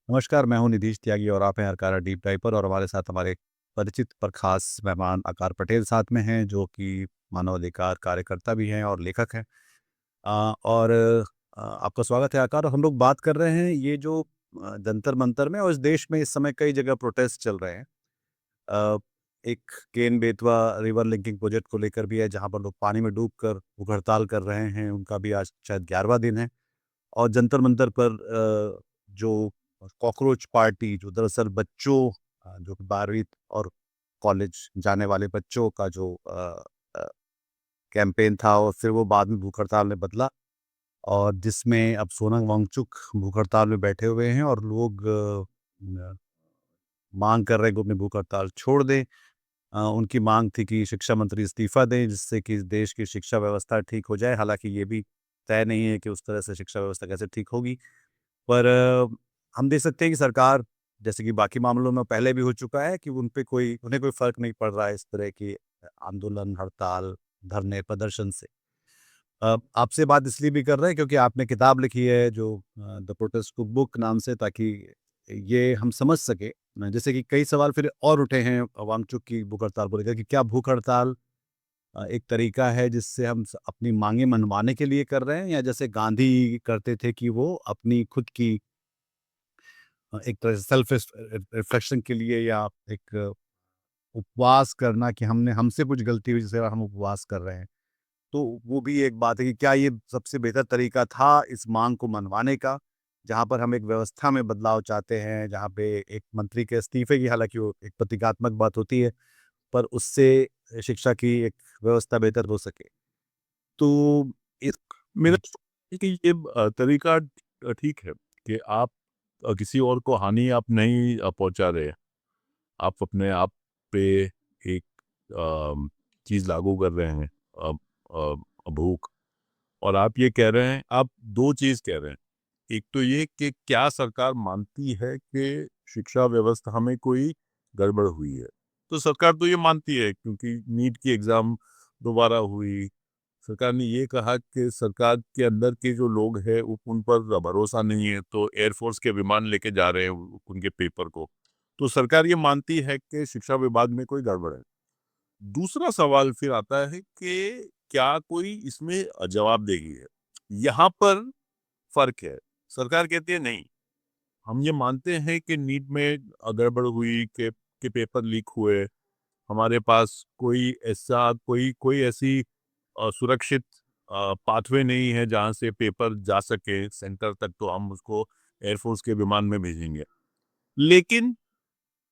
नमस्कार, मैं हूँ निधीश त्यागी और आप हैं अरकारा डीप डाइव पर। और हमारे साथ हमारे परिचित पर खास मेहमान आकार पटेल साथ में हैं, जो कि मानवाधिकार कार्यकर्ता भी हैं और लेखक हैं। और आपका स्वागत है आकार। और हम लोग बात कर रहे हैं ये जो जंतर मंतर में और इस देश में इस समय कई जगह प्रोटेस्ट चल रहे हैं। अ, एक Ken Betwa river linking project को लेकर भी है, जहाँ पर लोग पानी में डूबकर भूख हड़ताल कर रहे हैं। उनका भी आज शायद 11वां दिन है। और जंतर मंतर पर जो कॉकरोच पार्टी, जो दरअसल बच्चों जो 12वीं और कॉलेज जाने वाले बच्चों का जो कैंपेन था, और फिर वो बाद में भूख हड़ताल में बदला, और जिसमें अब सोनम वांगचुक भूख हड़ताल में बैठे हुए हैं और लोग मांग कर रहे हैं कि अपनी भूख हड़ताल छोड़ दें। उनकी मांग थी कि शिक्षा मंत्री इस्तीफा दें, जिससे कि देश की शिक्षा व्यवस्था ठीक हो जाए। हालांकि ये भी तय नहीं है कि उस तरह से शिक्षा व्यवस्था कैसे ठीक होगी। पर हम देख सकते हैं कि सरकार, जैसे कि बाकी मामलों में पहले भी हो चुका है, कि उन्हें कोई फ़र्क नहीं पड़ रहा है इस तरह की आंदोलन, हड़ताल, धरने, प्रदर्शन से। आपसे बात इसलिए भी कर रहे हैं क्योंकि आपने किताब लिखी है जो द प्रोटेस्ट कुकबुक नाम से, ताकि ये हम समझ सकें। जैसे कि कई सवाल फिर और उठे हैं वांगचुक की भूख हड़ताल को लेकर, कि क्या भूख हड़ताल एक तरीका है जिससे हम अपनी मांगे मनवाने के लिए कर रहे हैं, या जैसे गांधी करते थे कि वो अपनी खुद की एक तरह से सेल्फ रिफ्लेक्शन के लिए, या एक उपवास करना कि हमने हमसे कुछ गलती हुई जिससे हम उपवास कर रहे हैं। तो वो भी एक बात है कि क्या ये सबसे बेहतर तरीका था इस मांग को मनवाने का, जहाँ पर हम एक व्यवस्था में बदलाव चाहते हैं, जहाँ पे एक मंत्री के इस्तीफे की, हालांकि वो एक प्रतीकात्मक बात होती है, पर उससे शिक्षा की एक व्यवस्था बेहतर हो सके। तो इस मेरा है कि ये तरीका ठीक है कि आप किसी और को हानि आप नहीं पहुंचा रहे। आप अपने आप पे एक चीज़ लागू कर रहे हैं, भूख। और आप ये कह रहे हैं, आप 2 चीज़ कह रहे हैं। एक तो ये कि क्या सरकार मानती है कि शिक्षा व्यवस्था में कोई गड़बड़ हुई है? तो सरकार तो ये मानती है, क्योंकि नीट की एग्ज़ाम दोबारा हुई। सरकार ने ये कहा कि सरकार के अंदर के जो लोग हैं उन पर भरोसा नहीं है, तो एयरफोर्स के विमान लेके जा रहे हैं उनके पेपर को। तो सरकार ये मानती है कि शिक्षा विभाग में कोई गड़बड़ है। दूसरा सवाल फिर आता है कि क्या कोई इसमें जवाबदेही है? यहाँ पर फर्क है। सरकार कहती है नहीं, हम ये मानते हैं कि नीट में गड़बड़ हुई, के पेपर लीक हुए। हमारे पास कोई ऐसी सुरक्षित पाथवे नहीं है जहाँ से पेपर जा सके सेंटर तक, तो हम उसको एयरफोर्स के विमान में भेजेंगे। लेकिन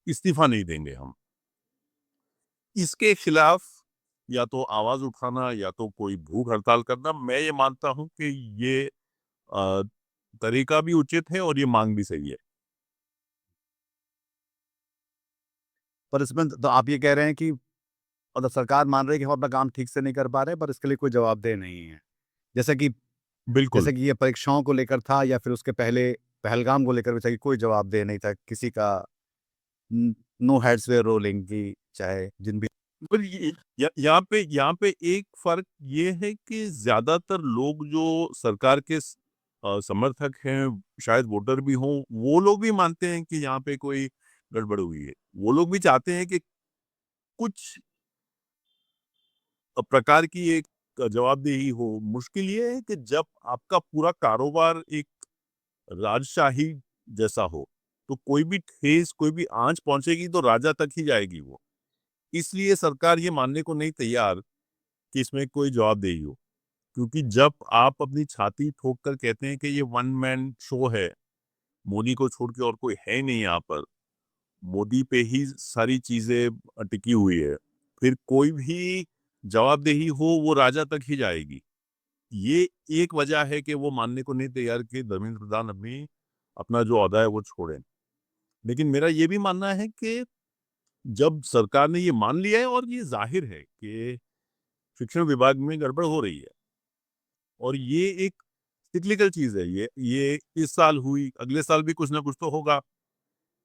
इस्तीफा नहीं देंगे हम। इसके खिलाफ या तो आवाज उठाना या तो कोई भूख हड़ताल करना, मैं ये मानता हूँ कि ये अ, तरीका भी उचित है और ये मांग भी सही है। पर इसमें तो आप ये कह रहे हैं कि मतलब सरकार मान रही है कि हम अपना काम ठीक से नहीं कर पा रहे, पर इसके लिए कोई जवाबदेह नहीं है। जैसे कि बिल्कुल। जैसे कि ये परीक्षाओं को लेकर था, या फिर उसके पहले पहलगाम को लेकर भी था, कि कोई जवाबदेह नहीं था किसी का। नो हेड्स वेयर रोलिंग, की चाहे जिन भी। पर यहाँ पे एक फ़र्क ये है कि ज़्यादातर लोग जो सरकार के समर्थक हैं, शायद वोटर भी हों, वो लोग भी मानते हैं कि यहाँ पे कोई गड़बड़ हुई है। वो लोग भी चाहते हैं कि कुछ प्रकार की एक जवाबदेही हो। मुश्किल ये है कि जब आपका पूरा कारोबार एक राजशाही जैसा हो, तो कोई भी ठेस, कोई भी आँच पहुँचेगी तो राजा तक ही जाएगी वो। इसलिए सरकार ये मानने को नहीं तैयार कि इसमें कोई जवाबदेही हो। क्योंकि जब आप अपनी छाती ठोक कर कहते हैं कि ये वन मैन शो है, मोदी को छोड़ के और कोई है ही नहीं यहाँ पर, मोदी पे ही सारी चीज़ें टिकी हुई है, फिर कोई भी जवाबदेही हो वो राजा तक ही जाएगी। ये एक वजह है कि वो मानने को नहीं तैयार कि धर्मेंद्र प्रधान अभी अपना जो ओहदा है वो छोड़ें। लेकिन मेरा ये भी मानना है कि जब सरकार ने ये मान लिया है और ये ज़ाहिर है कि शिक्षण विभाग में गड़बड़ हो रही है, और ये एक सिक्लिकल चीज़ है, ये इस साल हुई, अगले साल भी कुछ ना कुछ तो होगा।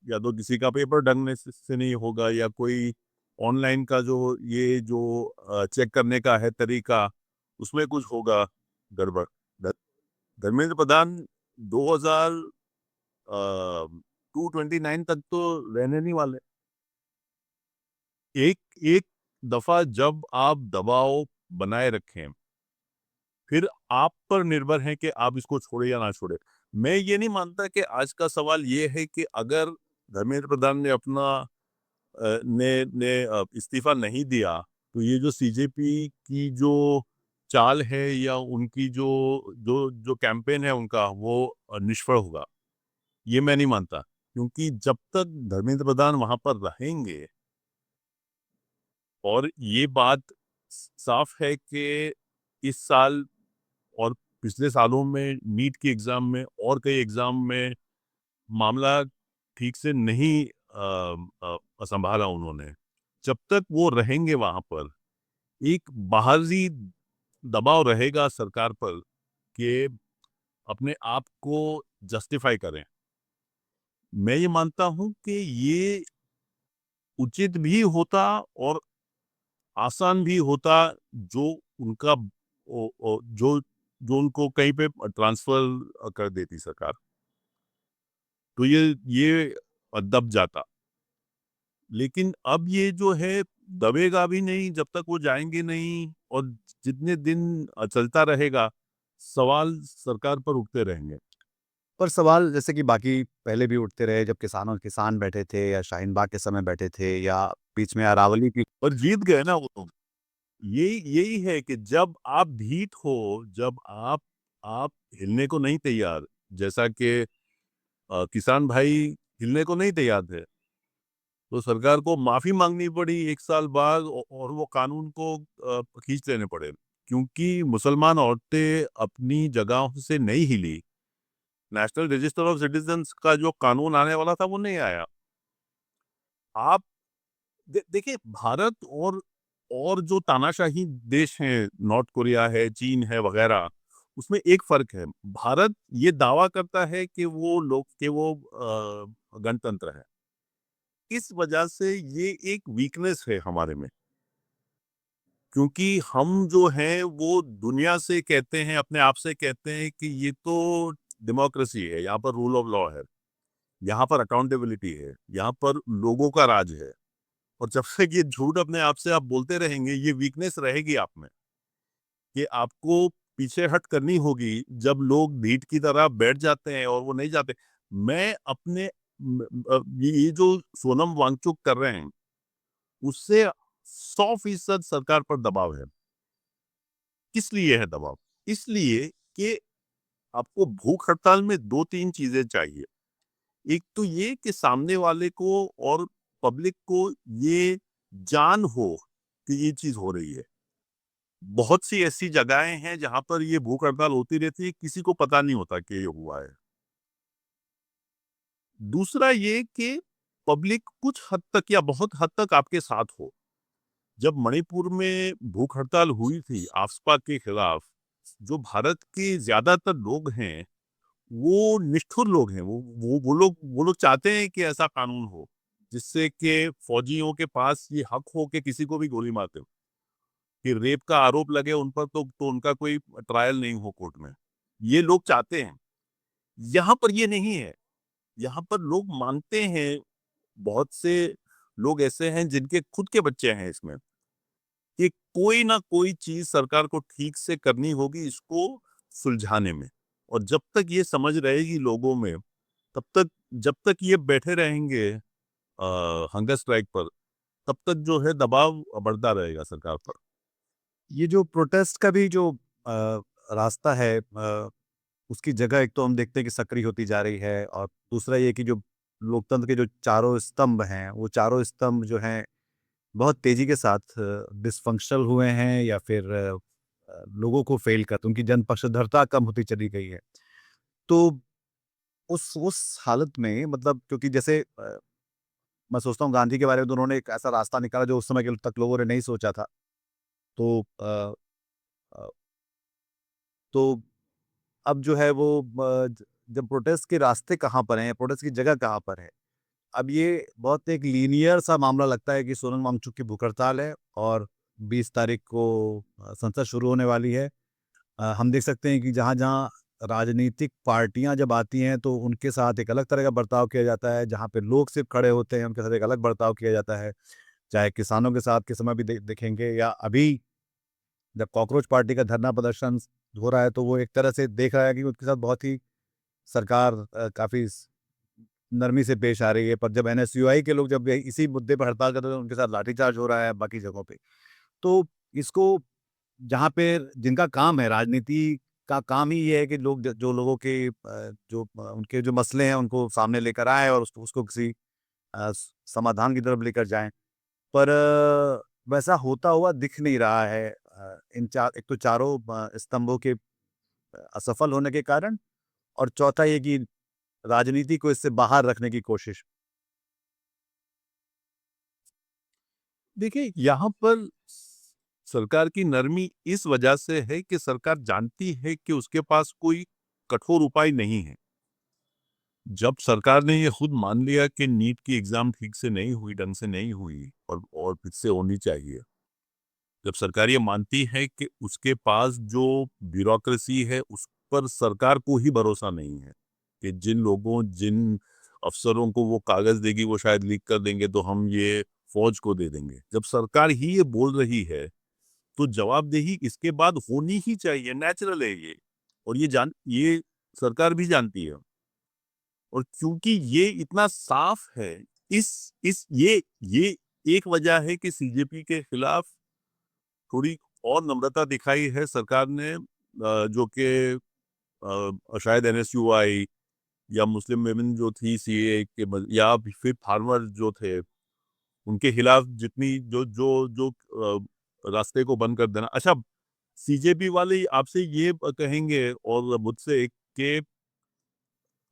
या तो किसी का पेपर ढंग से नहीं होगा, या कोई ऑनलाइन का जो चेक करने का है तरीका, उसमें कुछ होगा गड़बड़। ध धर्मेंद्र प्रधान 2000 229 तक तो रहने नहीं वाले। एक एक दफा जब आप दबाव बनाए रखें, फिर आप पर निर्भर है कि आप इसको छोड़े या ना छोड़े। मैं ये नहीं मानता कि आज का सवाल ये है कि अगर धर्मेंद्र प्रधान ने अपना इस्तीफा नहीं दिया, तो ये जो सीजेपी की जो चाल है या उनकी जो जो जो कैंपेन है उनका, वो निष्फल होगा। ये मैं नहीं मानता, क्योंकि जब तक धर्मेंद्र प्रधान वहां पर रहेंगे, और ये बात साफ है कि इस साल और पिछले सालों में नीट की एग्जाम में और कई एग्जाम में मामला ठीक से नहीं संभाला उन्होंने। जब तक वो रहेंगे वहां पर, एक बाहरी दबाव रहेगा सरकार पर कि अपने आप को जस्टिफाई करें। मैं ये मानता हूं कि ये उचित भी होता और आसान भी होता, जो उनका जो जो उनको कहीं पे ट्रांसफर कर देती सरकार, तो ये दब जाता। लेकिन अब ये जो है, दबेगा भी नहीं जब तक वो जाएंगे नहीं, और जितने दिन चलता रहेगा, सवाल सरकार पर उठते रहेंगे। पर सवाल जैसे कि बाकी पहले भी उठते रहे, जब किसान बैठे थे या शाहीन बाग के समय बैठे थे या बीच में अरावली की। और जीत गए ना वो तो। यही यही है कि जब आप ढीठ हो, जब आप हिलने को नहीं तैयार, जैसा कि किसान भाई हिलने को नहीं तैयार थे, तो सरकार को माफी मांगनी पड़ी 1 साल बाद, और वो कानून को खींच लेने पड़े, क्योंकि मुसलमान औरतें अपनी जगहों से नहीं हिली। नेशनल रजिस्टर ऑफ सिटीजन्स का जो कानून आने वाला था, वो नहीं आया। आप देखिए, भारत और जो तानाशाही देश हैं, नॉर्थ कोरिया है, चीन है वगैरह, उसमें एक फर्क है। भारत ये दावा करता है कि वो गणतंत्र है। इस वजह से ये एक वीकनेस है हमारे में, क्योंकि हम जो हैं वो दुनिया से कहते हैं, अपने आप से कहते हैं कि ये तो डेमोक्रेसी है, यहाँ पर रूल ऑफ लॉ है, यहाँ पर अकाउंटेबिलिटी है, यहाँ पर लोगों का राज है। और जब तक ये झूठ अपने आप से आप बोलते रहेंगे, ये वीकनेस रहेगी आप में, कि आपको पीछे हट करनी होगी जब लोग भीड़ की तरह बैठ जाते हैं और वो नहीं जाते। मैं अपने ये जो सोनम वांगचुक कर रहे हैं, उससे 100% सरकार पर दबाव है। किस लिए है दबाव? इसलिए कि आपको भूख हड़ताल में 2-3 चीजें चाहिए। एक तो ये कि सामने वाले को और पब्लिक को ये जान हो कि ये चीज हो रही है। बहुत सी ऐसी जगहें हैं जहां पर ये भूख हड़ताल होती रहती है, किसी को पता नहीं होता कि ये हुआ है। दूसरा ये कि पब्लिक कुछ हद तक या बहुत हद तक आपके साथ हो। जब मणिपुर में भूख हड़ताल हुई थी आफ्सपा के खिलाफ, जो भारत के ज्यादातर लोग हैं, वो निष्ठुर लोग हैं। वो लोग चाहते हैं कि ऐसा कानून हो, जिससे कि फौजियों के पास ये हक हो कि किसी को भी गोली मारते हो, कि रेप का आरोप लगे उन पर, तो उनका कोई ट्रायल नहीं हो कोर्ट में। ये लोग चाहते हैं। यहाँ पर ये नहीं है। यहाँ पर लोग मानते हैं, बहुत से लोग ऐसे हैं जिनके खुद के बच्चे हैं इसमें, कि कोई ना कोई चीज सरकार को ठीक से करनी होगी इसको सुलझाने में। और जब तक ये समझ रहेगी लोगों में, तब तक, जब तक ये बैठे रहेंगे हंगर स्ट्राइक पर, तब तक जो है दबाव बढ़ता रहेगा सरकार पर। ये जो प्रोटेस्ट का भी जो रास्ता है, उसकी जगह एक तो हम देखते हैं कि सक्रिय होती जा रही है, और दूसरा ये कि जो लोकतंत्र के जो चारों स्तंभ हैं, वो चारों स्तंभ जो हैं बहुत तेजी के साथ डिसफंक्शनल हुए हैं, या फिर लोगों को फेल कर उनकी जनपक्षधरता कम होती चली गई है। तो उस हालत में मतलब, क्योंकि जैसे मैं सोचता हूँ गांधी के बारे में तो उन्होंने एक ऐसा रास्ता निकाला जो उस समय के तक लोगों ने नहीं सोचा था। तो अ, तो अब जो है वो जब प्रोटेस्ट के रास्ते कहाँ पर हैं, प्रोटेस्ट की जगह कहाँ पर है? अब ये बहुत एक लीनियर सा मामला लगता है कि सोनम वांगचुक की भूख हड़ताल है और 20 तारीख को संसद शुरू होने वाली है। हम देख सकते हैं कि जहाँ-जहाँ राजनीतिक पार्टियां जब आती हैं तो उनके साथ एक अलग तरह का बर्ताव किया जाता है, जहाँ पे लोग सिर्फ खड़े होते हैं उनके साथ एक अलग बर्ताव किया जाता है। चाहे किसानों के साथ के समय भी देखेंगे, या अभी जब कॉकरोच पार्टी का धरना प्रदर्शन हो रहा है तो वो एक तरह से देख रहा है कि उनके साथ बहुत ही सरकार काफ़ी नरमी से पेश आ रही है। पर जब एनएसयूआई के लोग जब इसी मुद्दे पर हड़ताल करते हैं तो उनके साथ लाठीचार्ज हो रहा है बाकी जगहों पे। तो इसको, जहाँ पे जिनका काम है, राजनीति का काम ही ये है कि लोग जो लोगों के उनके जो मसले हैं उनको सामने लेकर आए और उसको किसी समाधान की तरफ लेकर जाएं। पर वैसा होता हुआ दिख नहीं रहा है। इन चार, एक तो चारों स्तंभों के असफल होने के कारण, और चौथा ये कि राजनीति को इससे बाहर रखने की कोशिश। देखिए, यहाँ पर सरकार की नरमी इस वजह से है कि सरकार जानती है कि उसके पास कोई कठोर उपाय नहीं है। जब सरकार ने ये खुद मान लिया कि नीट की एग्जाम ठीक से नहीं हुई, ढंग से नहीं हुई और फिर से होनी चाहिए। जब सरकार ये मानती है कि उसके पास जो ब्यूरोक्रेसी है उस पर सरकार को ही भरोसा नहीं है, कि जिन अफसरों को वो कागज देगी वो शायद लीक कर देंगे तो हम ये फौज को दे देंगे। जब सरकार ही ये बोल रही है तो जवाबदेही इसके बाद होनी ही चाहिए, नेचुरल है ये। और ये सरकार भी जानती है। और क्योंकि ये इतना साफ है, इस ये एक वजह है कि सीजेपी के खिलाफ थोड़ी और नम्रता दिखाई है सरकार ने, जो कि शायद एनएसयूआई या मुस्लिम विमेन जो थी सीएए के या फिर फार्मर जो थे उनके खिलाफ जितनी जो जो जो रास्ते को बंद कर देना। अच्छा, सीजेपी वाले आपसे ये कहेंगे और मुझसे कि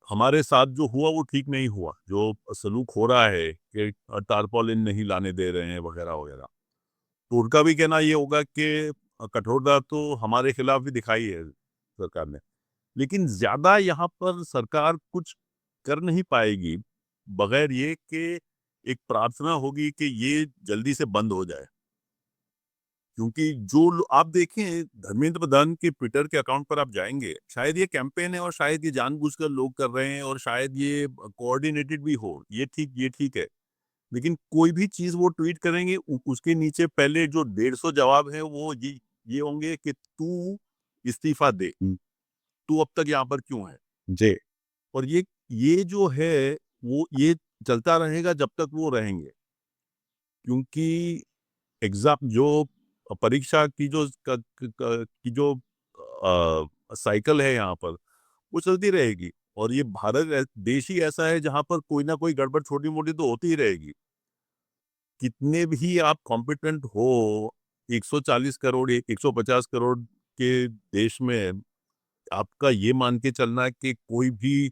हमारे साथ जो हुआ वो ठीक नहीं हुआ, जो सलूक हो रहा है कि टारपॉलिन नहीं लाने दे रहे हैं वगैरह वगैरह, तो उनका भी कहना ये होगा कि कठोरता तो हमारे खिलाफ भी दिखाई है सरकार ने। लेकिन ज्यादा यहाँ पर सरकार कुछ कर नहीं पाएगी बगैर ये कि एक प्रार्थना होगी कि ये जल्दी से बंद हो जाए। क्योंकि आप देखें धर्मेंद्र प्रधान के ट्विटर के अकाउंट पर आप जाएंगे, शायद ये कैंपेन है और शायद ये जानबूझकर लोग कर रहे हैं और शायद ये कोऑर्डिनेटेड भी हो, ये ठीक है। लेकिन कोई भी चीज वो ट्वीट करेंगे उसके नीचे पहले जो 150 जवाब है वो ये होंगे कि तू इस्तीफा दे, तू अब तक यहाँ पर क्यों है। जी। और ये जो है वो ये चलता रहेगा जब तक वो रहेंगे, क्योंकि एग्जाम जो परीक्षा की जो साइकिल है यहाँ पर वो चलती रहेगी। और ये भारत देश ही ऐसा है जहां पर कोई ना कोई गड़बड़ छोटी मोटी तो होती ही रहेगी। कितने भी आप कॉम्पिटेंट हो, 140 करोड़ 150 करोड़ के देश में आपका ये मान के चलना कि कोई भी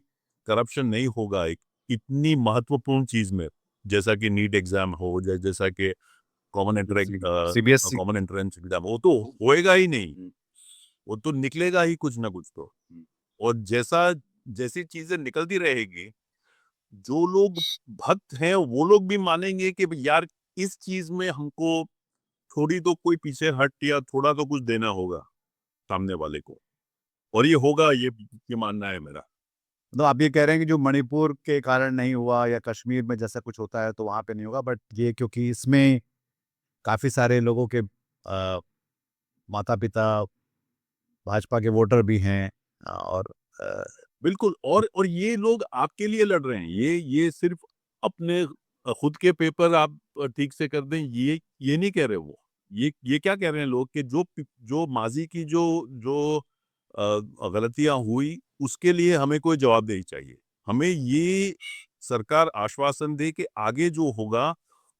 करप्शन नहीं होगा एक इतनी महत्वपूर्ण चीज में, जैसा कि नीट एग्जाम हो, जैसा कि सीबीएसई। कॉमन एंट्रेंस एग्जाम, वो तो होएगा ही नहीं, वो तो निकलेगा ही कुछ ना कुछ तो। और जैसी चीजें निकलती रहेगी, जो लोग भक्त हैं वो लोग भी मानेंगे कि यार इस चीज में हमको थोड़ी तो कोई पीछे हट या थोड़ा तो कुछ देना होगा सामने वाले को। और ये होगा, ये मानना है मेरा। तो आप ये कह रहे हैं कि जो मणिपुर के कारण नहीं हुआ या कश्मीर में जैसा कुछ होता है तो वहाँ पे नहीं होगा, बट ये क्योंकि इसमें काफ़ी सारे लोगों के माता-पिता भाजपा के वोटर भी हैं, और अ, बिल्कुल। और ये लोग आपके लिए लड़ रहे हैं, ये सिर्फ अपने खुद के पेपर आप ठीक से कर दें, ये नहीं कह रहे वो। ये क्या कह रहे हैं लोग कि जो माजी की जो जो गलतियां हुई उसके लिए हमें कोई जवाबदेही चाहिए। हमें ये सरकार आश्वासन दे कि आगे जो होगा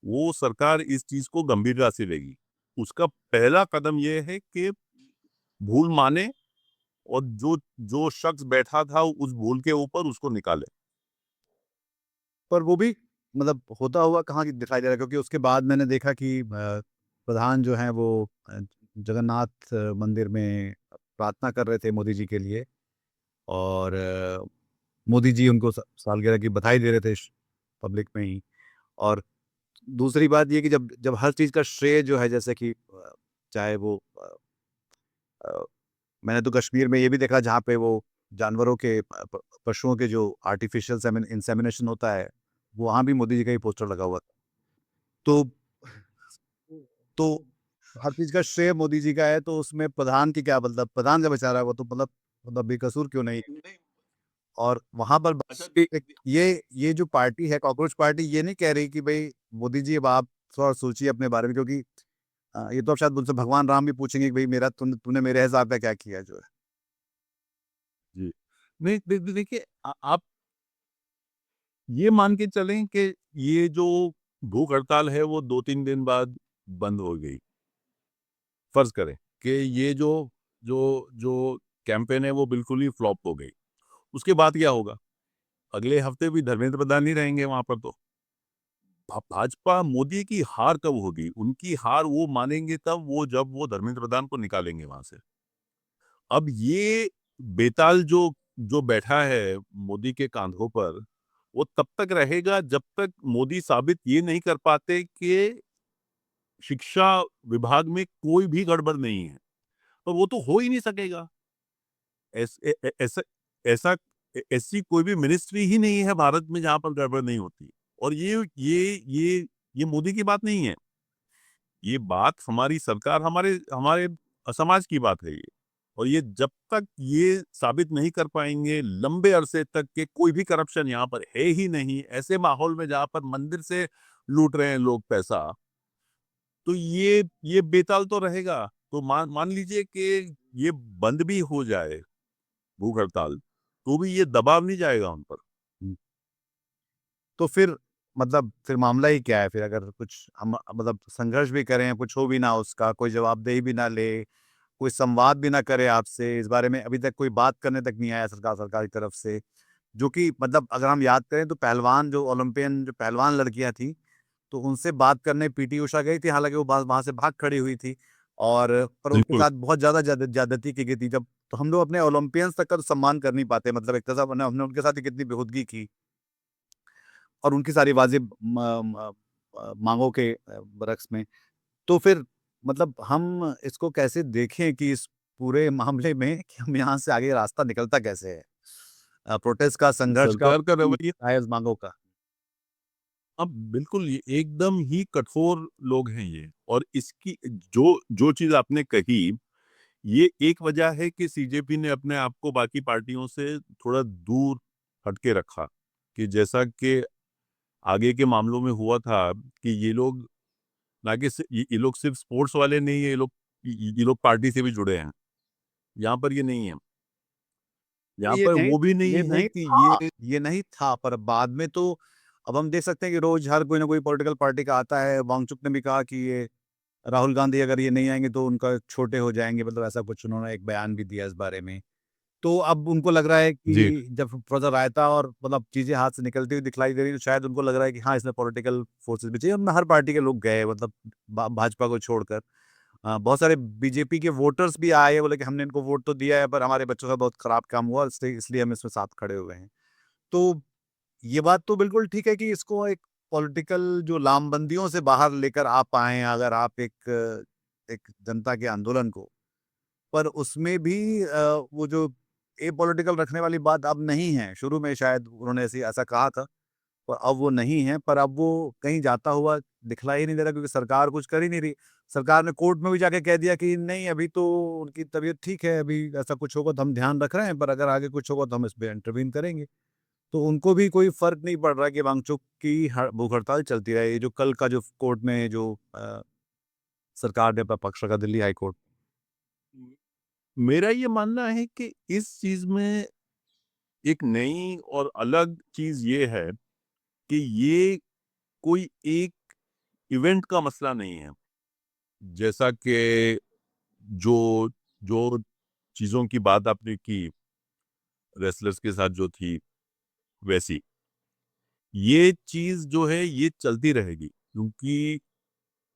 वो सरकार इस चीज को गंभीरता से लेगी। उसका पहला कदम यह है कि भूल माने और जो जो शख्स बैठा था उस भूल के ऊपर उसको निकाले। पर वो भी मतलब होता हुआ कहाँ दिखाई दे रहा है, क्योंकि उसके बाद मैंने देखा कि प्रधान जो हैं वो जगन्नाथ मंदिर में प्रार्थना कर रहे थे मोदी जी के लिए, और मोदी जी उनको सालगिरह की बधाई दे रहे थे पब्लिक में ही। और दूसरी बात ये कि जब जब हर चीज़ का श्रेय जो है, जैसे कि चाहे वो अ, मैंने तो कश्मीर में ये भी देखा जहाँ पे वो जानवरों के पशुओं के जो आर्टिफिशियल इंसेमिनेशन होता है, वहाँ भी मोदी जी का ही पोस्टर लगा हुआ था। तो तो हर चीज़ का श्रेय मोदी जी का है, तो उसमें प्रधान की क्या मतलब, प्रधान जब बेचारा है वो तो मतलब बेकसूर क्यों नहीं? और वहाँ पर अच्छा एक ये जो पार्टी है कॉकरोच पार्टी, ये नहीं कह रही कि भई मोदी जी अब आप थोड़ा सोचिए अपने बारे में, क्योंकि ये तो अब शायद मुझसे भगवान राम भी पूछेंगे कि भई मेरा तूने मेरे हिसाब का क्या किया जो है। जी। नहीं देखिए आप ये मान के चलें कि ये जो भूख हड़ताल है वो 2-3 दिन बाद बंद हो गई। फ़र्ज़ करें कि ये जो जो जो कैंपेन है वो बिल्कुल ही फ्लॉप हो गई। उसके बाद क्या होगा? अगले हफ्ते भी धर्मेंद्र प्रधान ही रहेंगे वहाँ पर तो। भाजपा मोदी की हार कब होगी? उनकी हार वो मानेंगे तब वो जब वो धर्मेंद्र प्रधान को निकालेंगे वहाँ से। अब ये बेताल जो जो बैठा है मोदी के काँधों पर, वो तब तक रहेगा जब तक मोदी साबित ये नहीं कर पाते कि शिक्षा विभाग में कोई भी गड़बड़ नहीं है। और वो तो हो ही नहीं सकेगा। ऐस ए ए ऐसा ऐसा ऐसी कोई भी मिनिस्ट्री ही नहीं है भारत में जहाँ पर गड़बड़ नहीं होती। और ये मोदी की बात नहीं है। ये बात हमारी सरकार, हमारे हमारे समाज की बात है ये। और ये जब तक ये साबित नहीं कर पाएँगे लंबे अरसे तक कि कोई भी करप्शन यहाँ पर है ही नहीं, ऐसे माहौल में जहाँ पर मंदिर से लूट रहे हैं लोग पैसा, तो ये बेताल तो रहेगा। तो मान मान लीजिए कि ये बंद भी हो जाए भूख हड़ताल, तो भी ये दबाव नहीं जाएगा उन पर। हुँ। तो फिर मतलब फिर मामला ही क्या है फिर, अगर कुछ हम मतलब संघर्ष भी करें, कुछ हो भी ना उसका, कोई जवाबदेही भी ना ले, कोई संवाद भी ना करे आपसे, इस बारे में अभी तक कोई बात करने तक नहीं आया सरकार की तरफ से। जो कि मतलब अगर हम याद करें तो पहलवान जो ओलंपियन जो पहलवान लड़कियाँ थीं, तो उनसे बात करने पीटी उषा गई थी, हालाँकि वो वहाँ से भाग खड़ी हुई थी और पर उनके बिल्कुल। साथ बहुत ज़्यादा ज़्यादती की गई थी जब, तो हम लोग अपने ओलंपियंस तक का तो सम्मान कर नहीं पाते, मतलब एक तरह से हमने उनके साथ ही कितनी बेहूदगी की और उनकी सारी वाजिब माँगों के रक़्स में। तो फिर मतलब हम इसको कैसे देखें कि इस पूरे मामले में कि हम यहाँ से आगे रास्ता निकलता कैसे है? प्रोटेस्ट का, संघर्ष का, सरकार का रवैया जायज़ माँगों का। अब बिल्कुल ये एकदम ही कठोर लोग हैं ये। और इसकी जो जो चीज़ आपने कही, ये एक वजह है कि सीजेपी ने अपने आप को बाकी पार्टियों से थोड़ा दूर हट के रखा, कि जैसा कि आगे के मामलों में हुआ था कि ये लोग ना कि ये लोग सिर्फ स्पोर्ट्स वाले नहीं है, ये लोग पार्टी से भी जुड़े हैं। यहाँ पर ये नहीं है। यहाँ ये पर नहीं वो भी नहीं ये है नहीं कि था ये ये नहीं था, पर बाद में तो अब हम देख सकते हैं कि रोज़ हर कोई ना कोई पॉलिटिकल पार्टी का आता है। वांगचुक ने भी कहा कि ये राहुल गांधी अगर ये नहीं आएँगे तो उनका छोटे हो जाएँगे, मतलब ऐसा कुछ उन्होंने एक बयान भी दिया इस बारे में। तो अब उनको लग रहा है जी, कि जब थोड़ा-सा रायता और मतलब चीज़ें हाथ से निकलती हुई दिखलाई दे रही है, तो शायद उनको लग रहा है कि हाँ, इसमें पॉलिटिकल फोर्सेस भी चाहिए। उनमें हर पार्टी के लोग गए, मतलब भाजपा को छोड़कर। बहुत सारे बीजेपी के वोटर्स भी आए, बोले कि हमने इनको वोट तो दिया है पर हमारे बच्चों का बहुत खराब काम हुआ, इसलिए हम इसमें साथ खड़े हुए हैं। तो ये बात तो बिल्कुल ठीक है कि इसको एक पॉलिटिकल जो लामबंदियों से बाहर लेकर आ पाएँ अगर आप एक जनता के आंदोलन को, पर उसमें भी वो जो एपॉलिटिकल रखने वाली बात अब नहीं है। शुरू में शायद उन्होंने ऐसा कहा था, पर अब वो नहीं है, पर अब वो कहीं जाता हुआ दिखलाई ही नहीं दे रहा, क्योंकि सरकार कुछ कर ही नहीं रही। सरकार ने कोर्ट में भी जाके कह दिया कि नहीं, अभी तो उनकी तबीयत ठीक है, अभी ऐसा कुछ होगा तो हम ध्यान रख रहे हैं, पर अगर आगे कुछ होगा तो हम इस पे इंटरवीन करेंगे। तो उनको भी कोई फ़र्क नहीं पड़ रहा कि वांगचुक की भूख हड़ताल चलती रहे। ये जो कल का जो कोर्ट में जो सरकार ने अपना पक्ष रखा, दिल्ली हाई कोर्ट। मेरा ये मानना है कि इस चीज़ में एक नई और अलग चीज़ ये है कि ये कोई एक इवेंट का मसला नहीं है। जैसा कि जो जो चीज़ों की बात आपने की, रेसलर्स के साथ जो थी, वैसी। ये चीज़ जो है ये चलती रहेगी, क्योंकि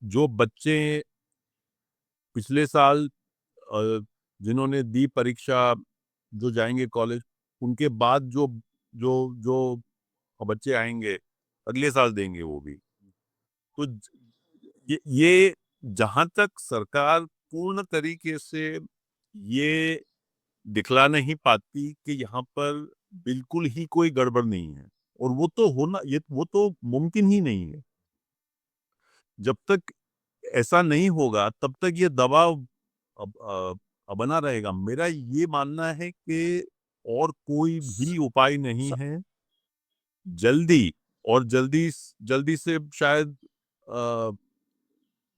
जो बच्चे पिछले साल अ, जिन्होंने दी परीक्षा, जो जाएँगे कॉलेज, उनके बाद जो जो जो बच्चे आएँगे, अगले साल देंगे वो भी। तो ये जहाँ तक सरकार पूर्ण तरीके से ये दिखला नहीं पाती कि यहाँ पर बिल्कुल ही कोई गड़बड़ नहीं है, और वो तो होना ये वो तो मुमकिन ही नहीं है। जब तक ऐसा नहीं होगा तब तक ये दबाव बना रहेगा। मेरा ये मानना है कि और कोई भी उपाय नहीं स- है। जल्दी और जल्दी से शायद अ,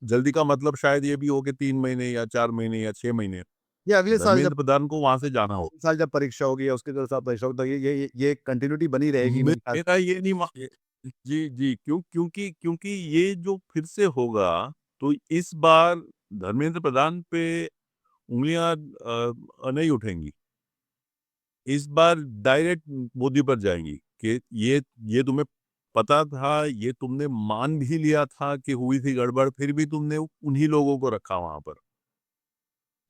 जल्दी का मतलब शायद ये भी हो कि 3 महीने या 4 महीने या 6 महीने ये अगले साल जब धर्मेंद्र प्रधान को वहाँ से जाना हो। परीक्षा होगी या उसके जो साथ परीक्षा होगी, तो ये कंटिन्यूटी बनी रहेगी मेरे ख्याल। मेरा ये नहीं मा जी, जी, क्योंकि ये जो फिर से होगा, तो इस बार धर्मेंद्र प्रधान पे उँगलियाँ नहीं उठेंगी। इस बार डायरेक्ट मोदी पर जाएँगी कि ये तुम्हें पता था, ये तुमने मान भी लिया था कि हुई थी गड़बड़, फिर भी तुमने उन्हीं लोगों को रखा वहाँ पर।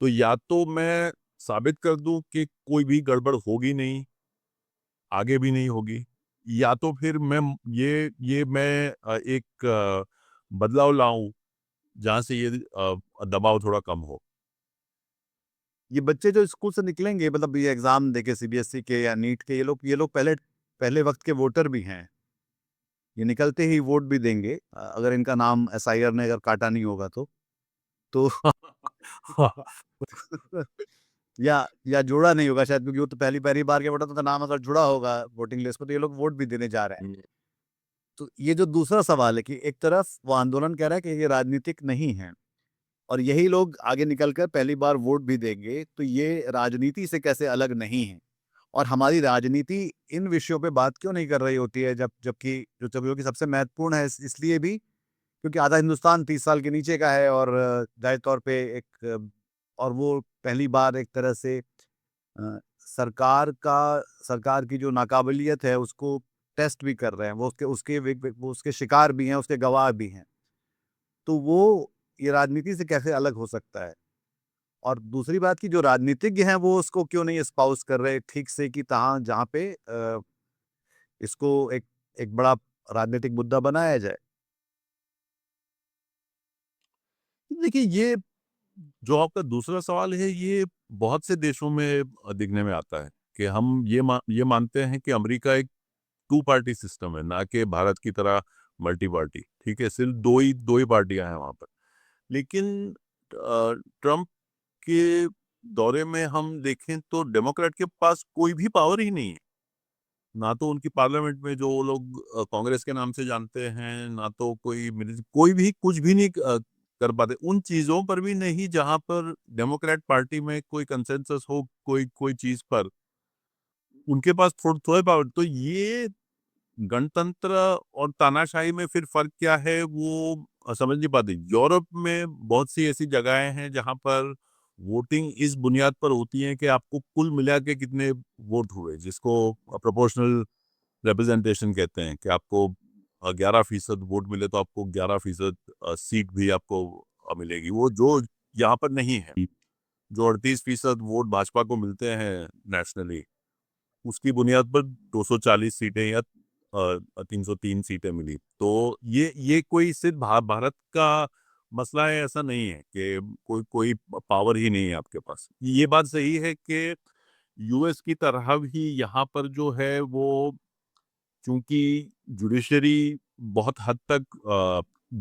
तो या तो मैं साबित कर दूँ कि कोई भी गड़बड़ होगी नहीं, आगे भी नहीं होगी, या तो फिर मैं एक बदलाव लाऊँ जहाँ से ये दबाव थोड़ा कम हो। ये बच्चे जो स्कूल से निकलेंगे, मतलब ये एग्जाम देके सीबीएसई के या नीट के, ये लोग पहले पहले वक्त के वोटर भी हैं। ये निकलते ही वोट भी देंगे, अगर इनका नाम एसआईआर ने अगर काटा नहीं होगा तो या जोड़ा नहीं होगा शायद, क्योंकि वो तो पहली पहली बार के वोटर, तो नाम अगर जुड़ा होगा वोटिंग लिस्ट में, तो ये लोग वोट भी देने जा रहे हैं। तो ये जो दूसरा सवाल है कि एक तरफ वो आंदोलन कह रहा है कि ये राजनीतिक नहीं है, और यही लोग आगे निकलकर पहली बार वोट भी देंगे, तो ये राजनीति से कैसे अलग नहीं है। और हमारी राजनीति इन विषयों पे बात क्यों नहीं कर रही होती है, जबकि जो कि सबसे महत्वपूर्ण है, इसलिए भी क्योंकि आधा हिंदुस्तान 30 साल के नीचे का है, और जाहिर तौर पे और वो पहली बार एक तरह से सरकार की जो नाकाबिलियत है उसको टेस्ट भी कर रहे हैं, वो उसके शिकार भी हैं, उसके गवाह भी हैं। तो वो ये राजनीति से कैसे अलग हो सकता है। और दूसरी बात की जो राजनीतिज्ञ हैं वो उसको क्यों नहीं एस्पाउस कर रहे ठीक से, कि तहाँ जहाँ पे इसको एक एक बड़ा राजनीतिक मुद्दा बनाया जाए। देखिए, ये जो आपका दूसरा सवाल है, ये बहुत से देशों में दिखने में आता है कि हम ये मानते हैं कि अमेरिका एक टू पार्टी सिस्टम है, ना कि भारत की तरह मल्टी पार्टी। ठीक है, सिर्फ दो ही पार्टियां हैं वहाँ पर। लेकिन ट्रम्प के दौरे में हम देखें तो डेमोक्रेट के पास कोई भी पावर ही नहीं है। ना तो उनकी पार्लियामेंट में जो वो लोग कांग्रेस के नाम से जानते हैं, ना तो कोई भी कुछ भी नहीं कर पाते। उन चीज़ों पर भी नहीं जहाँ पर डेमोक्रेट पार्टी में कोई कंसेंसस हो, कोई चीज़ पर, उनके पास थोड़े पावर। तो ये गणतंत्र और तानाशाही में फिर फ़र्क क्या है, वो समझ नहीं पाते। यूरोप में बहुत सी ऐसी जगहें हैं जहाँ पर वोटिंग इस बुनियाद पर होती है कि आपको कुल मिला के कितने वोट हुए, जिसको प्रोपोर्शनल रिप्रेजेंटेशन कहते हैं, कि आपको 11% वोट मिले तो आपको 11% सीट भी आपको मिलेगी। वो जो यहाँ पर नहीं है। जो 38% वोट भाजपा को मिलते हैं नेशनली, उसकी बुनियाद पर 240 सीटें या 303 सीटें मिली। तो ये कोई सिर्फ भारत का मसला है, ऐसा नहीं है कि कोई पावर ही नहीं है आपके पास। ये बात सही है कि यूएस की तरह भी यहाँ पर जो है वो, चूंकि जुडिशरी बहुत हद तक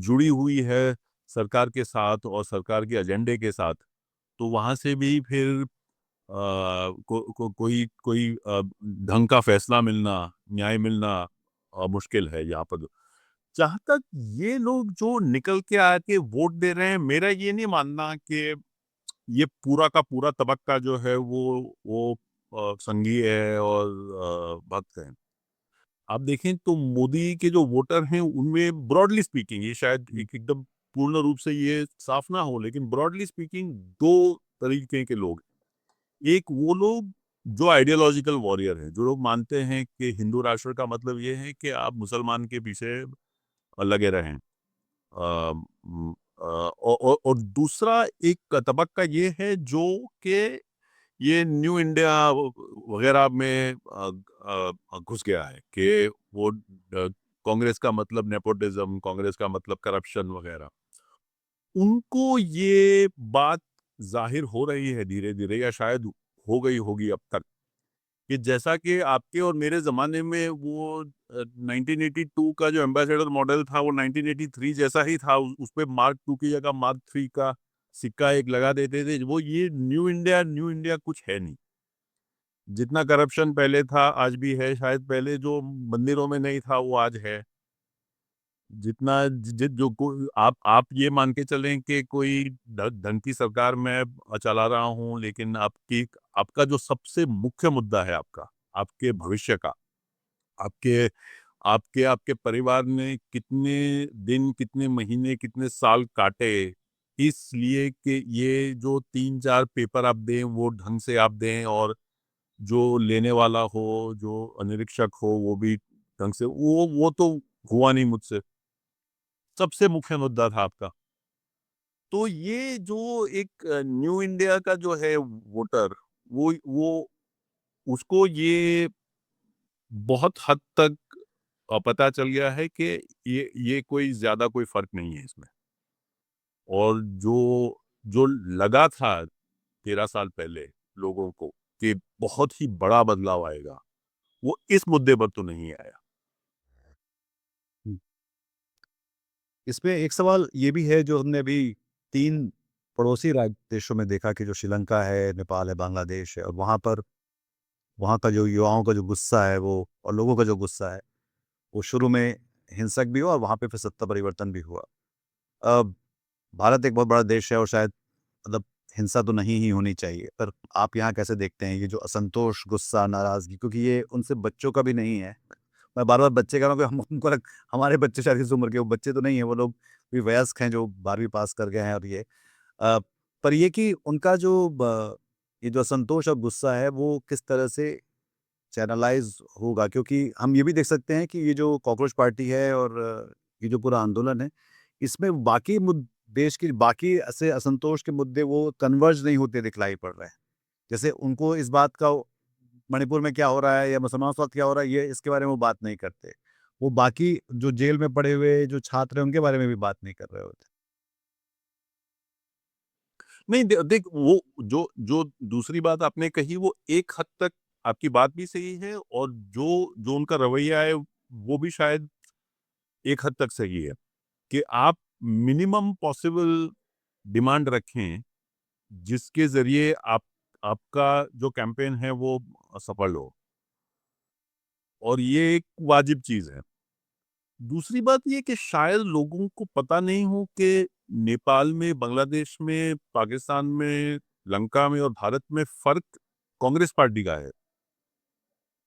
जुड़ी हुई है सरकार के साथ और सरकार के एजेंडे के साथ, तो वहाँ से भी फिर कोई ढंग का फैसला मिलना, न्याय मिलना मुश्किल है यहाँ पर। जहाँ तक ये लोग जो निकल के आके वोट दे रहे हैं, मेरा ये नहीं मानना कि ये पूरा का पूरा तबक्का जो है वो संघी है और भक्त है। आप देखें तो मोदी के जो वोटर हैं उनमें ब्रॉडली स्पीकिंग, ये शायद एकदम पूर्ण रूप से ये साफ ना हो, लेकिन ब्रॉडली स्पीकिंग दो तरीके के लोग। एक वो लोग जो आइडियोलॉजिकल वॉरियर हैं, जो लोग मानते हैं कि हिंदू राष्ट्र का मतलब ये है कि आप मुसलमान के पीछे लगे रहें। और दूसरा एक तबक्का ये है जो कि ये न्यू इंडिया वगैरह में घुस गया है कि वो कांग्रेस का मतलब नेपोटिज्म, कांग्रेस का मतलब करप्शन वगैरह। उनको ये बात जाहिर हो रही है धीरे धीरे, या शायद हो गई होगी अब तक, कि जैसा कि आपके और मेरे ज़माने में वो 1982 का जो एम्बेसडर मॉडल था, वो 1983 जैसा ही था। उस पे मार्क 2 की जगह मार्क 3 का सिक्का एक लगा देते थे। वो ये न्यू इंडिया कुछ है नहीं। जितना करप्शन पहले था, आज भी है। शायद पहले जो मंदिरों में नहीं था, वो आज है। जितना जि जो को आप ये मान के चलें कि कोई ढंग की सरकार मैं चला रहा हूँ, लेकिन आपका जो सबसे मुख्य मुद्दा है आपके भविष्य का, आपके आपके आपके परिवार ने कितने दिन, कितने महीने, कितने साल काटे, इसलिए कि ये जो 3-4 पेपर आप दें, वो ढंग से आप दें, और जो लेने वाला हो, जो निरीक्षक हो, वो भी ढंग से, वो तो हुआ नहीं मुझसे। सबसे मुख्य मुद्दा था आपका। तो ये जो एक न्यू इंडिया का जो है वोटर, वो उसको ये बहुत हद तक पता चल गया है कि ये कोई ज़्यादा कोई फ़र्क नहीं है इसमें। और जो जो लगा था 13 साल पहले लोगों को कि बहुत ही बड़ा बदलाव आएगा, वो इस मुद्दे पर तो नहीं आया। हुँ। इसमें एक सवाल ये भी है जो हमने अभी 3 पड़ोसी देशों में देखा कि जो श्रीलंका है, नेपाल है, बांग्लादेश है और वहाँ का जो युवाओं का जो गुस्सा है वो और लोगों का जो गुस्सा है, वो शुरू में हिंसक भी हुआ और वहाँ पे फिर सत्ता परिवर्तन भी हुआ। अब भारत एक बहुत बड़ा देश है और शायद मतलब हिंसा तो नहीं ही होनी चाहिए। पर आप यहाँ कैसे देखते हैं ये जो असंतोष, गुस्सा, नाराज़गी क्योंकि ये उनसे बच्चों का भी नहीं है। मैं बार-बार बच्चे कह रहा हूँ कि हम उनको हमारे बच्चे शायद इस उम्र के वो बच्चे तो नहीं हैं, वो लोग भी वयस्क हैं जो 12वीं पास कर गए हैं और ये। अ, पर ये कि उनका जो ये जो असंतोष और गुस्सा है वो किस तरह से चैनलाइज़ होगा? क्योंकि हम ये भी देख सकते हैं कि ये जो कॉकरोच पार्टी है और ये जो पूरा आंदोलन है, इसमें बाकी देश के बाकी ऐसे असंतोष के मुद्दे वो कन्वर्ज नहीं होते दिखलाई पड़ रहे हैं। जैसे उनको इस बात का मणिपुर में क्या हो रहा है या मुसलमानों के साथ क्या हो रहा है, ये इसके बारे में वो बात नहीं करते। वो बाकी जो जेल में पड़े हुए जो छात्र हैं, उनके बारे में भी बात नहीं कर रहे होते। नहीं, देख, वो जो जो दूसरी बात आपने कही, वो एक हद तक आपकी बात भी सही है, और जो जो उनका रवैया है, वो भी शायद एक हद तक सही है, कि आप मिनिमम पॉसिबल डिमांड रखें, जिसके ज़रिए आपका जो कैंपेन है वो सफल हो, और ये एक वाजिब चीज़ है। दूसरी बात ये कि शायद लोगों को पता नहीं हो कि नेपाल में, बांग्लादेश में, पाकिस्तान में, लंका में और भारत में फ़र्क कांग्रेस पार्टी का है।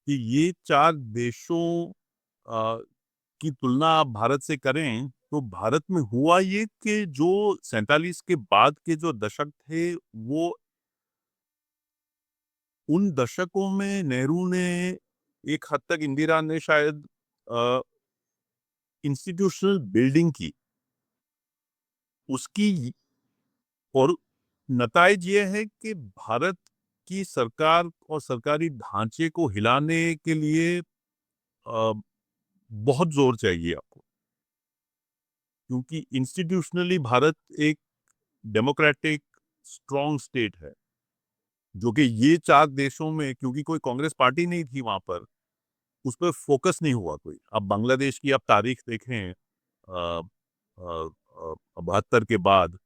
कि ये 4 देशों की तुलना आप भारत से करें, तो भारत में हुआ ये कि जो 47 के बाद के जो दशक थे, वो उन दशकों में नेहरू ने, एक हद तक इंदिरा ने शायद अ, इंस्टीट्यूशनल बिल्डिंग की, उसकी, और नताइज ये है कि भारत की सरकार और सरकारी ढांचे को हिलाने के लिए बहुत जोर चाहिए आपको, क्योंकि इंस्टीट्यूशनली भारत एक डेमोक्रेटिक स्ट्रॉन्ग स्टेट है, जो कि ये 4 देशों में, क्योंकि कोई कांग्रेस पार्टी नहीं थी वहाँ पर, उस पे फ़ोकस नहीं हुआ कोई। अब बांग्लादेश की आप तारीख देखें, 72 के बाद,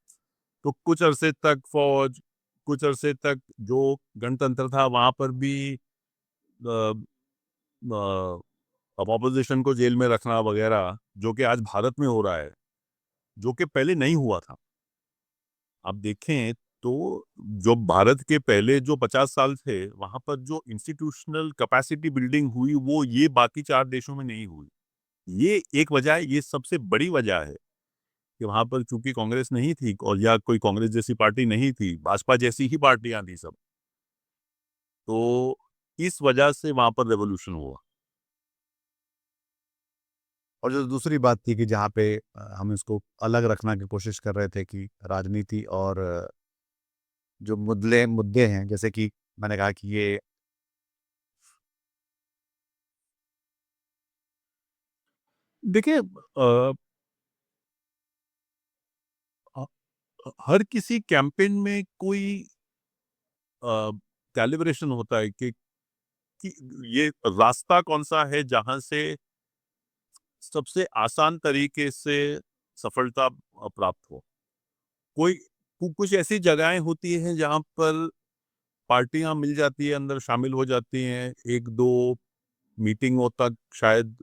तो कुछ अरसे तक फ़ौज, कुछ अरसे तक जो गणतंत्र था, वहाँ पर भी अ अब ऑपोज़िशन को जेल में रखना वग़ैरह, जो कि आज भारत में हो रहा है, जो कि पहले नहीं हुआ था। आप देखें तो जो भारत के पहले जो 50 साल थे, वहाँ पर जो इंस्टीट्यूशनल कैपेसिटी बिल्डिंग हुई, वो ये बाकी 4 देशों में नहीं हुई। ये एक वजह है, ये सबसे बड़ी वजह है कि वहाँ पर चूँकि कांग्रेस नहीं थी, और या कोई कांग्रेस जैसी पार्टी नहीं थी, भाजपा जैसी ही पार्टियाँ थी सब। तो इस वजह से वहाँ पर रिवॉल्यूशन हुआ। और जो दूसरी बात थी कि जहाँ पे हम इसको अलग रखना की कोशिश कर रहे थे कि राजनीति और जो मुद्दे मुद्दे हैं, जैसे कि मैंने कहा कि ये देखिए, हर किसी कैंपेन में कोई कैलिब्रेशन होता है कि ये रास्ता कौन सा है जहां से सबसे आसान तरीके से सफलता प्राप्त हो। कोई कुछ ऐसी जगहें होती हैं जहां पर पार्टियां मिल जाती है, अंदर शामिल हो जाती हैं, एक दो मीटिंगों तक शायद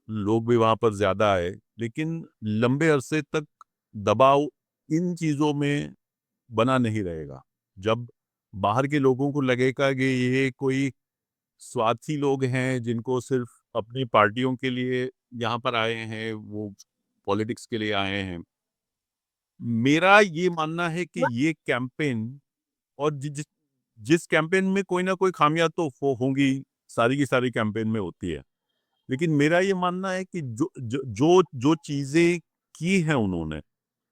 लोग भी वहां पर ज्यादा आए, लेकिन लंबे अरसे तक दबाव इन चीजों में बना नहीं रहेगा। जब बाहर के लोगों को लगेगा कि ये कोई स्वार्थी लोग हैं जिनको सिर्फ अपनी पार्टियों के लिए यहाँ पर आए हैं, वो पॉलिटिक्स के लिए आए हैं। मेरा ये मानना है कि ये कैंपेन और जिस कैंपेन में कोई ना कोई खामियां तो होंगी, सारी की सारी कैंपेन में होती है, लेकिन मेरा ये मानना है कि जो चीजें की हैं उन्होंने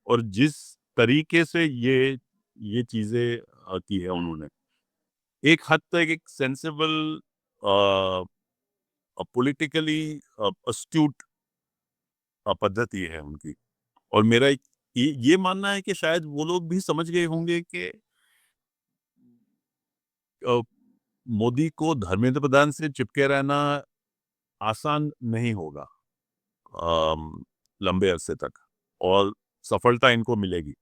और जिस तरीके से ये चीजें की है उन्होंने, एक हद तक एक सेंसिबल पॉलिटिकली अस्ट्यूट पद्धति है उनकी। और मेरा ये मानना है कि शायद वो लोग भी समझ गए होंगे कि अ, मोदी को धर्मेंद्र प्रधान से चिपके रहना आसान नहीं होगा लंबे अरसे तक, और सफलता इनको मिलेगी।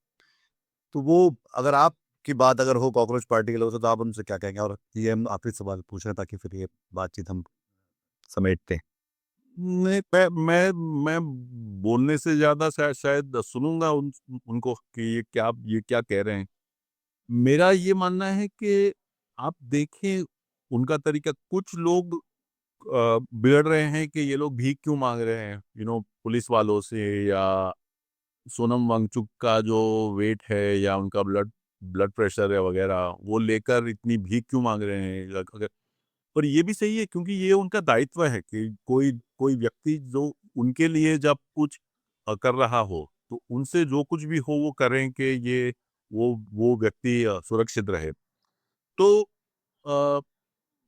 तो वो अगर आपकी बात अगर हो कॉकरोच पार्टी के लोगों से, तो आप उनसे क्या कहेंगे? और ये हम आखिरी सवाल पूछ रहे हैं ताकि फिर ये बातचीत हम समेटते हैं। नहीं, मैं बोलने से ज्यादा शायद सुनूंगा उनको कि ये क्या कह रहे हैं। मेरा ये मानना है कि आप देखें उनका तरीका, कुछ लोग बिगड़ रहे हैं कि ये लोग भीख क्यों मांग रहे हैं, पुलिस वालों से, या सोनम वांगचुक का जो वेट है या उनका ब्लड ब्लड प्रेशर है वगैरह, वो लेकर इतनी भीख क्यों मांग रहे हैं। अगर पर ये भी सही है, क्योंकि ये उनका दायित्व है कि कोई कोई व्यक्ति जो उनके लिए जब कुछ कर रहा हो, तो उनसे जो कुछ भी हो वो करें कि ये वो व्यक्ति सुरक्षित रहे। तो अ,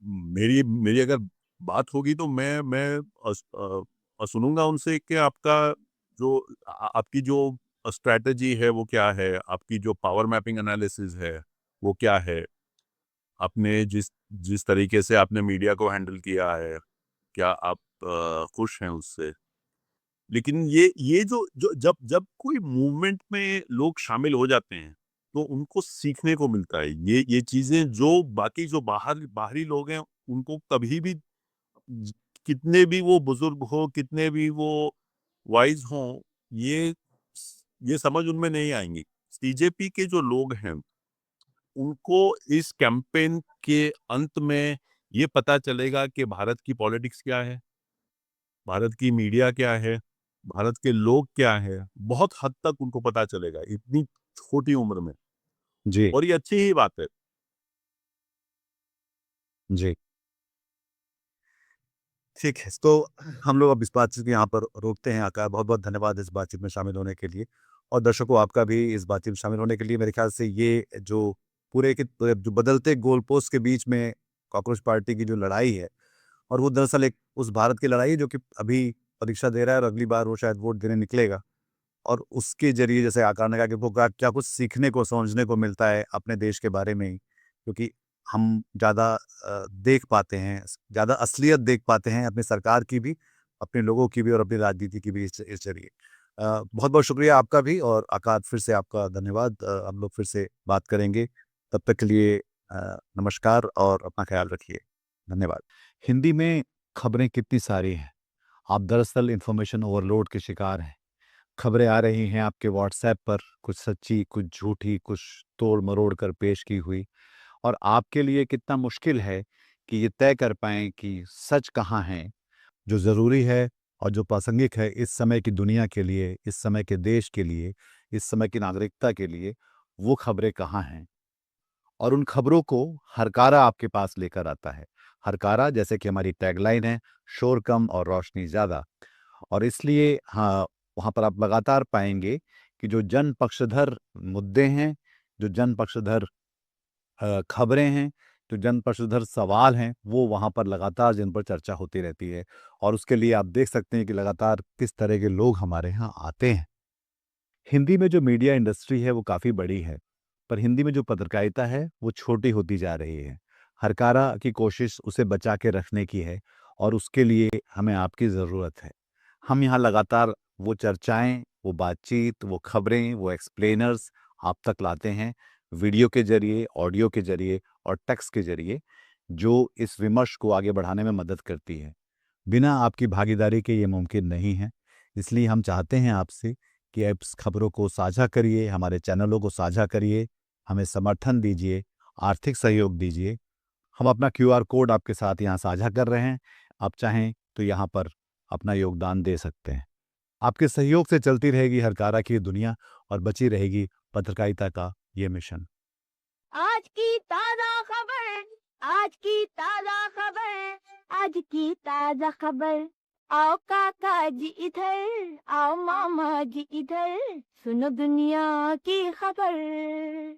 मेरी मेरी अगर बात होगी तो मैं सुनूंगा उनसे कि आपका जो आपकी जो स्ट्रैटेजी है वो क्या है, आपकी जो पावर मैपिंग एनालिसिस है वो क्या है, आपने जिस जिस तरीके से आपने मीडिया को हैंडल किया है, क्या आप खुश हैं उससे? लेकिन ये जो जो जब जब कोई मूवमेंट में लोग शामिल हो जाते हैं, तो उनको सीखने को मिलता है। ये चीज़ें जो बाकी जो बाहरी लोग हैं, उनको कभी भी ज कितने भी वो बुज़ुर्ग हों, कितने भी वो वाइज़ हों, ये समझ उनमें नहीं आएँगी। बीजेपी के जो लोग हैं, उनको इस कैंपेन के अंत में ये पता चलेगा कि भारत की पॉलिटिक्स क्या है, भारत की मीडिया क्या है, भारत के लोग क्या हैं, बहुत हद तक उनको पता चलेगा, इतनी छोटी उम्र में। जी, और ये अच्छी ही बात है। जी। ठीक है, तो हम लोग अब इस बातचीत को यहाँ पर रोकते हैं। आकाश, बहुत-बहुत धन्यवाद इस बातचीत में शामिल होने के लिए, और दर्शकों आपका भी इस बातचीत में शामिल होने के लिए। मेरे ख्याल से ये जो पूरे के जो बदलते गोलपोस्ट के बीच में कॉकरोच पार्टी की जो लड़ाई है, और वो दरअसल एक उस भारत की लड़ाई है जो कि अभी परीक्षा दे रहा है, और अगली बार वो शायद वोट देने निकलेगा। और उसके ज़रिए, जैसे आकार ने कहा, कि वो क्या क्या कुछ सीखने को, समझने को मिलता है अपने देश के बारे में ही, क्योंकि हम ज़्यादा देख पाते हैं, ज़्यादा असलियत देख पाते हैं अपनी सरकार की भी, अपने लोगों की भी, और अपनी राजनीति की भी इस ज़रिए। बहुत-बहुत शुक्रिया आपका भी, और आकाश फिर से आपका धन्यवाद। हम लोग फिर से बात करेंगे। तब तक के लिए नमस्कार, और अपना ख़्याल रखिए। धन्यवाद। हिंदी में खबरें कितनी सारी हैं। आप दरअसल इन्फॉर्मेशन ओवरलोड के शिकार हैं। खबरें आ रही हैं आपके व्हाट्सएप पर, कुछ सच्ची, कुछ झूठी, कुछ तोड़-मरोड़ कर पेश की हुई, और आपके लिए कितना मुश्किल है कि ये तय कर पाएँ कि सच कहाँ है, जो ज़रूरी है और जो प्रासंगिक है इस समय की दुनिया के लिए, इस समय के देश के लिए, इस समय की नागरिकता के लिए, वो खबरें कहाँ हैं। और उन खबरों को हरकारा आपके पास लेकर आता है। हरकारा, जैसे कि हमारी टैगलाइन है, शोर कम और रोशनी ज़्यादा। और इसलिए हाँ, वहाँ पर आप लगातार पाएँगे कि जो जन पक्षधर मुद्दे हैं, जो जन पक्षधर खबरें हैं, जो जन पक्षधर सवाल हैं, वो वहाँ पर लगातार, जिन पर चर्चा होती रहती है। और उसके लिए आप देख सकते हैं कि लगातार किस तरह के लोग हमारे यहाँ आते हैं। हिंदी में जो मीडिया इंडस्ट्री है वो काफ़ी बड़ी है, पर हिंदी में जो पत्रकारिता है वो छोटी होती जा रही है। हरकारा की कोशिश उसे बचा के रखने की है और उसके लिए हमें आपकी ज़रूरत है। हम यहाँ लगातार वो चर्चाएँ, वो बातचीत, वो खबरें, वो एक्सप्लेनर्स आप तक लाते हैं, वीडियो के ज़रिए, ऑडियो के ज़रिए और टेक्स्ट के ज़रिए, जो इस विमर्श को आगे बढ़ाने में मदद करती है। बिना आपकी भागीदारी के ये मुमकिन नहीं है, इसलिए हम चाहते हैं आपसे कि आप इस खबरों को साझा करिए, हमारे चैनलों को साझा करिए, हमें समर्थन दीजिए, आर्थिक सहयोग दीजिए। हम अपना क्यूआर कोड आपके साथ यहाँ साझा कर रहे हैं, आप चाहें तो यहाँ पर अपना योगदान दे सकते हैं। आपके सहयोग से चलती रहेगी हरकारा की दुनिया और बची रहेगी पत्रकारिता का ये मिशन। आज की ताजा खबर, आज की ताजा खबर, आज की ताजा खबर। आओ काका जी इधर, आओ मामा जी इधर, सुनो दुनिया की खबर।